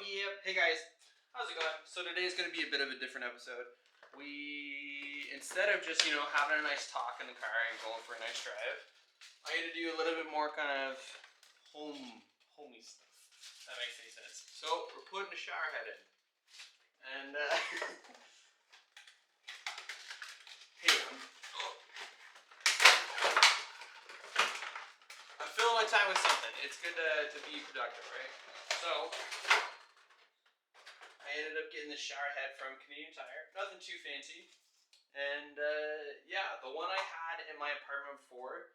yeah. Hey guys, how's it going? So today's going to be a bit of a different episode. Instead of just, having a nice talk in the car and going for a nice drive, I'm going to do a little bit more kind of homey stuff. If that makes any sense. So we're putting a shower head in. And, hey, I'm filling my time with something. It's good to be productive, right? So I ended up getting this shower head from Canadian Tire. Nothing too fancy. And yeah, the one I had in my apartment before,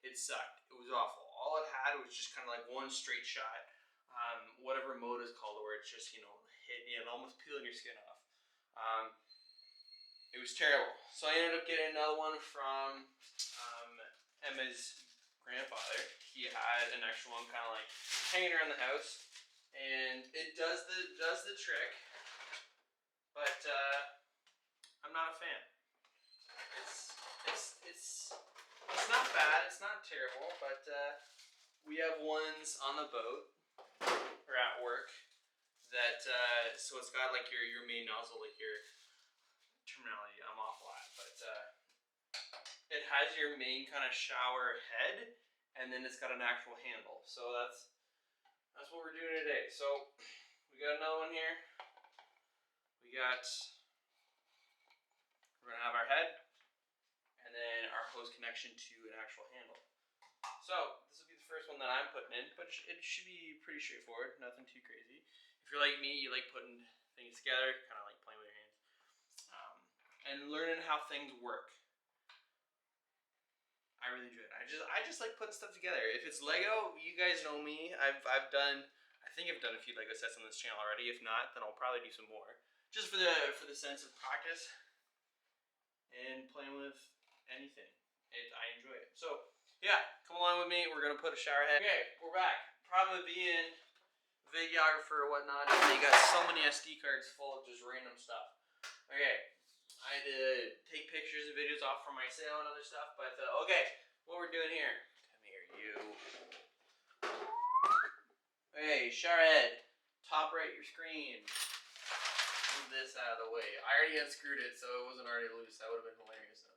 it sucked. It was awful. All it had was just kind of like one straight shot. Whatever mode is called, where it's just, hitting you and almost peeling your skin off. It was terrible. So I ended up getting another one from Emma's grandfather. He had an extra one kind of like hanging around the house. And it does the trick, but I'm not a fan. It's not bad. It's not terrible, but we have ones on the boat or at work that so it's got like your main nozzle, like your terminology. I'm awful at, but it has your main kind of shower head, and then it's got an actual handle. So that's what we're doing today. So we got another one here. We're gonna have our head and then our hose connection to an actual handle. So this will be the first one that I'm putting in, but it should be pretty straightforward, nothing too crazy. If you're like me, you like putting things together, kind of like playing with your hands, and learning how things work. I really enjoy it. I just like putting stuff together. If it's Lego, you guys know me. I think I've done a few Lego sets on this channel already. If not, then I'll probably do some more. Just for the sense of practice and playing with anything. I enjoy it. So yeah, come along with me. We're gonna put a shower head. Okay, we're back. Probably being videographer or whatnot. You got so many SD cards full of just random stuff. Okay. I had to take pictures and videos off from my sale and other stuff, but okay, what we're doing here. Come here, you. Okay, shower head. Top right your screen. Move this out of the way. I already unscrewed it, so it wasn't already loose. That would have been hilarious though.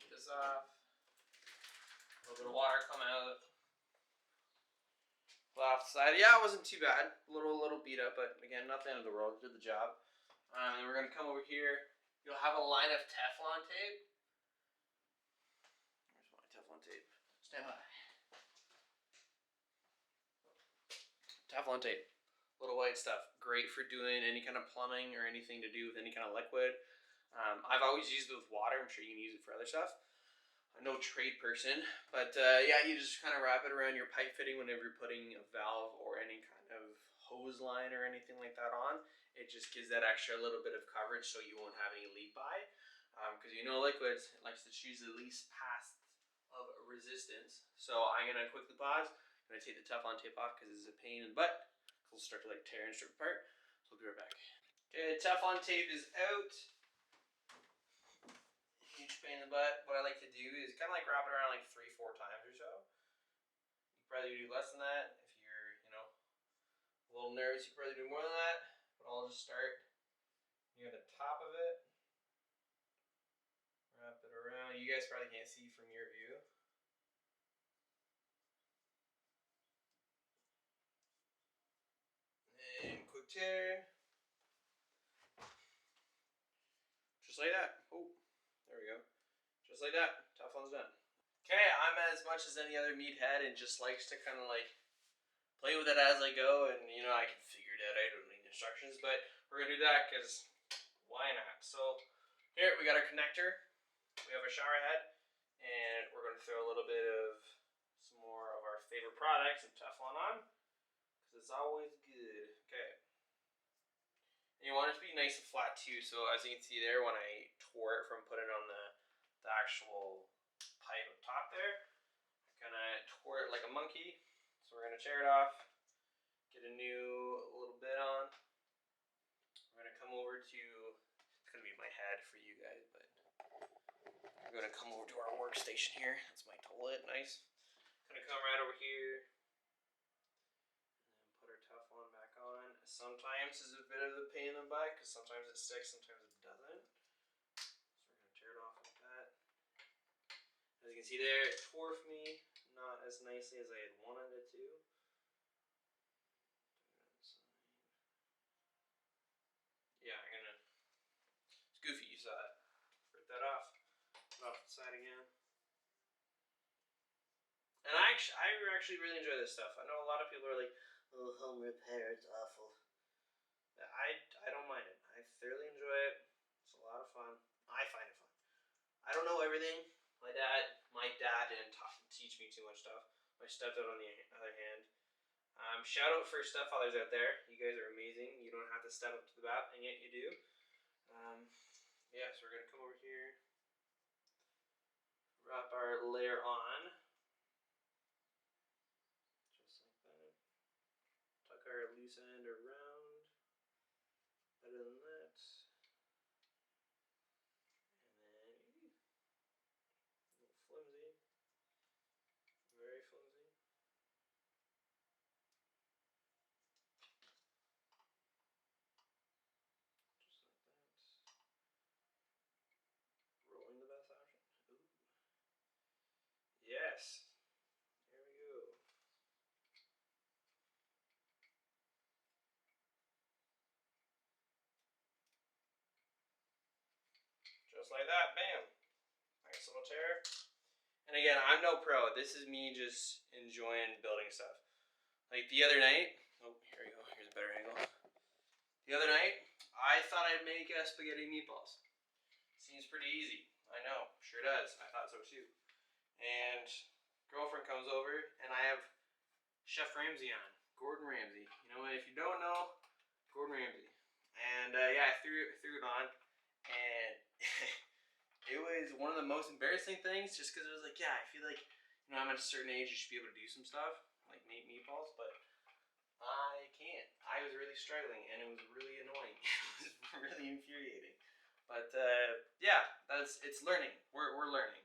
Take this off. A little bit of water come out. Off the side. Yeah, it wasn't too bad. A little beat up, but again, not the end of the world. Did the job. And we're going to come over here. You'll have a line of Teflon tape. Where's my Teflon tape? Stand by. Teflon tape. Little white stuff. Great for doing any kind of plumbing or anything to do with any kind of liquid. I've always used it with water. I'm sure you can use it for other stuff. I'm no trade person. But yeah, you just kind of wrap it around your pipe fitting whenever you're putting a valve or any kind of hose line or anything like that on. It just gives that extra little bit of coverage so you won't have any leak by. Because liquids, it likes to choose the least path of resistance. So I'm going to quickly pause. I'm going to take the Teflon tape off because it's a pain in the butt. It'll start to like tear and strip apart. So we'll be right back. Okay, the Teflon tape is out. Huge pain in the butt. What I like to do is kind of like wrap it around like 3-4 times or so. You can probably do less than that. If you're, a little nervous, you can probably do more than that. But I'll just start near the top of it. Wrap it around. You guys probably can't see from your view. And quick tear. Just like that. Oh, there we go. Just like that. Teflon's done. Okay, I'm as much as any other meathead and just likes to kind of like play with it as I go, and I can figure it out. I don't need instructions, but we're gonna do that because why not? So here we got our connector. We have our shower head, and we're gonna throw a little bit of some more of our favorite product, some Teflon on, because it's always good. Okay. And you want it to be nice and flat too. So as you can see there, when I tore it from putting it on the actual pipe up top there, I kind of tore it like a monkey. So we're gonna tear it off, get a new little bit on. We're gonna come over to, it's gonna be my head for you guys, but we're gonna come over to our workstation here. That's my toilet, nice. Gonna come right over here, and then put our Teflon back sometimes is a bit of a pain in the butt because sometimes it sticks, sometimes it doesn't. So we're gonna tear it off like that. As you can see there, it tore me not as nicely as I had wanted it to. Yeah, I'm gonna. It's goofy, you saw it. Rip that off. Put it off the side again. And I actually really enjoy this stuff. I know a lot of people are like, "Oh, home repair, it's awful." I don't mind it. I thoroughly enjoy it. It's a lot of fun. I find it fun. I don't know everything. My dad didn't teach me too much stuff. My stepdad, on the other hand, shout out for stepfathers out there. You guys are amazing. You don't have to step up to the bat, and yet you do. Yeah, so we're gonna come over here, wrap our layer on, just like that. Tuck our loose end around. Better than that. And then, a little flimsy. Very flimsy. Just like that. Rolling the best option. Ooh. Yes. There we go. Just like that. Bam. Nice little tear. And again, I'm no pro. This is me just enjoying building stuff. Like the other night. Oh, here we go. Here's a better angle. The other night, I thought I'd make spaghetti meatballs. Seems pretty easy. I know. Sure does. I thought so too. And girlfriend comes over, and I have Chef Ramsay on. Gordon Ramsay. You know, if you don't know, Gordon Ramsay. And yeah, I threw it on, and it was one of the most embarrassing things, just because it was like, yeah, I feel like, you know, I'm at a certain age, you should be able to do some stuff, like make meatballs, but I can't. I was really struggling, and it was really annoying. It was really infuriating. But yeah, it's learning. We're learning.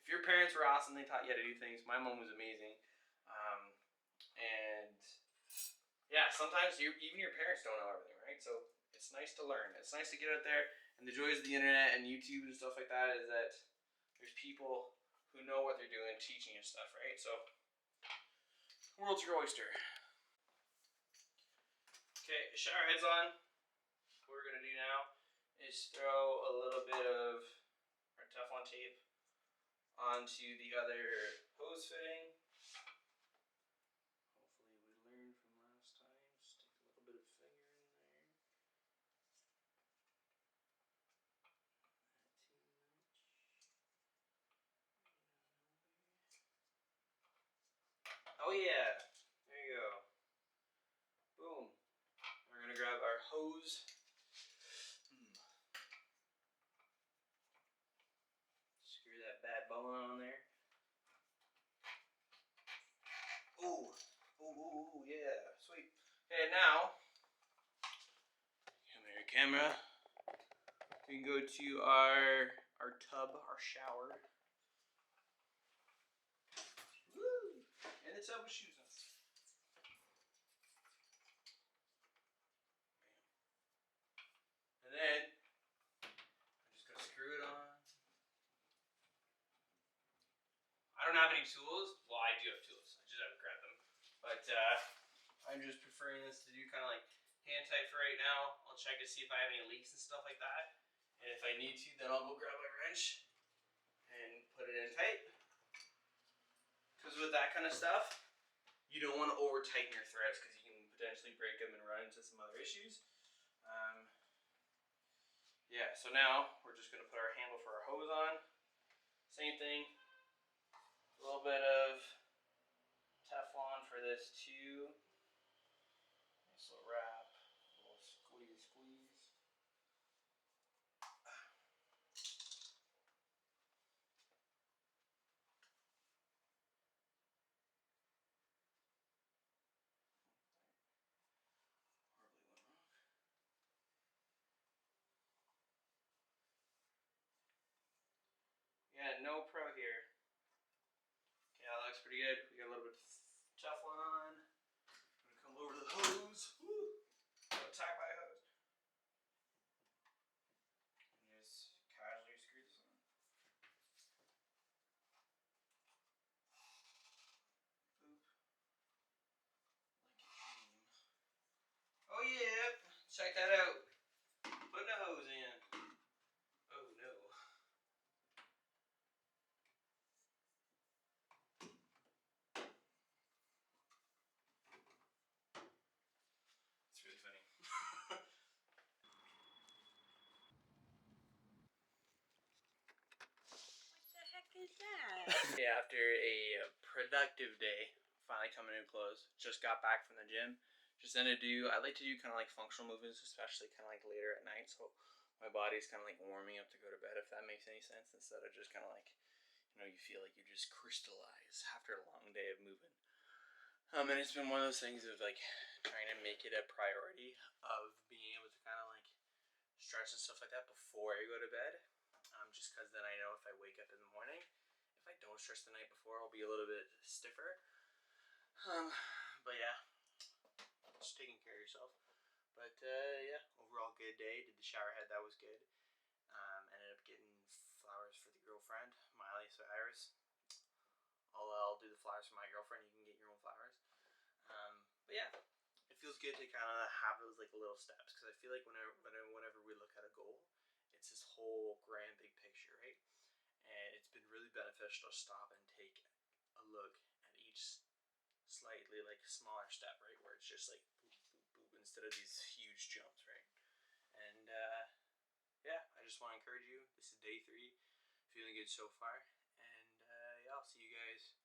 If your parents were awesome, they taught you how to do things. My mom was amazing, and yeah, sometimes even your parents don't know everything, right? So it's nice to learn. It's nice to get out there, and the joys of the internet and YouTube and stuff like that is that there's people who know what they're doing teaching you stuff, right? So world's your oyster. Okay, shower head's on. What we're gonna do now is throw a little bit of our Teflon tape onto the other hose fitting. Hopefully we learned from last time. Stick a little bit of finger in there. Not too much. Oh yeah, there you go. Boom. We're gonna grab our hose. Screw that bad bone on there. Ooh, ooh, yeah, sweet. Okay, now, come here, camera. We can go to our tub, our shower. Woo! And the tub with shoes on. And then I'm just gonna screw it on. I don't have any tools. Well, I do have tools. I just haven't grabbed them. But I'm just preferring this to do kind of like hand tight for right now. I'll check to see if I have any leaks and stuff like that. And if I need to, then I'll go grab my wrench and put it in tight. Because with that kind of stuff, you don't want to over tighten your threads because you can potentially break them and run into some other issues. Yeah, so now we're just going to put our handle for our hose on. Same thing. A little bit of Teflon for this too. Nice little wrap. A little squeeze. Yeah, no pro here. Okay, that looks pretty good. We got a little bit of Teflon on. I'm gonna come over to the hose. Check that out. Putting a hose in. Oh no. It's really funny. What the heck is that? Yeah, after a productive day, finally coming to a close. Just got back from the gym. Just then I like to do kind of like functional movements, especially kind of like later at night. So my body's kind of like warming up to go to bed, if that makes any sense, instead of just kind of like, you feel like you just crystallize after a long day of moving. And it's been one of those things of like trying to make it a priority of being able to kind of like stretch and stuff like that before I go to bed. Just because then I know if I wake up in the morning, if I don't stretch the night before, I'll be a little bit stiffer. But yeah, just taking care of yourself. But yeah, overall good day. Did the shower head, that was good. Ended up getting flowers for the girlfriend, Miley Cyrus. I'll do the flowers for my girlfriend. You can get your own flowers. But yeah, it feels good to kind of have those like little steps, because I feel like whenever we look at a goal, it's this whole grand big picture, right? And it's been really beneficial to stop and take a look at each slightly like smaller step, right? Where it's just like boop, boop, boop, instead of these huge jumps, right? And yeah, I just want to encourage you. This is day 3. Feeling good so far. And yeah, I'll see you guys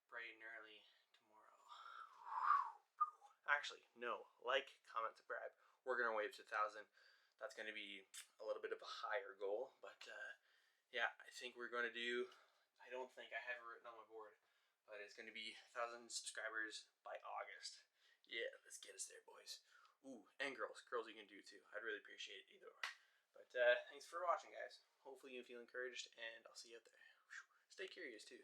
bright and early tomorrow. Actually, no. Like, comment, subscribe. We're going to wave to 1,000. That's going to be a little bit of a higher goal. But yeah, I think we're going to do, I don't think I have it written on my board, but it's going to be 1,000 subscribers by August. Yeah, let's get us there, boys. Ooh, and girls. Girls you can do too. I'd really appreciate it either or. But thanks for watching, guys. Hopefully you feel encouraged, and I'll see you out there. Stay curious too.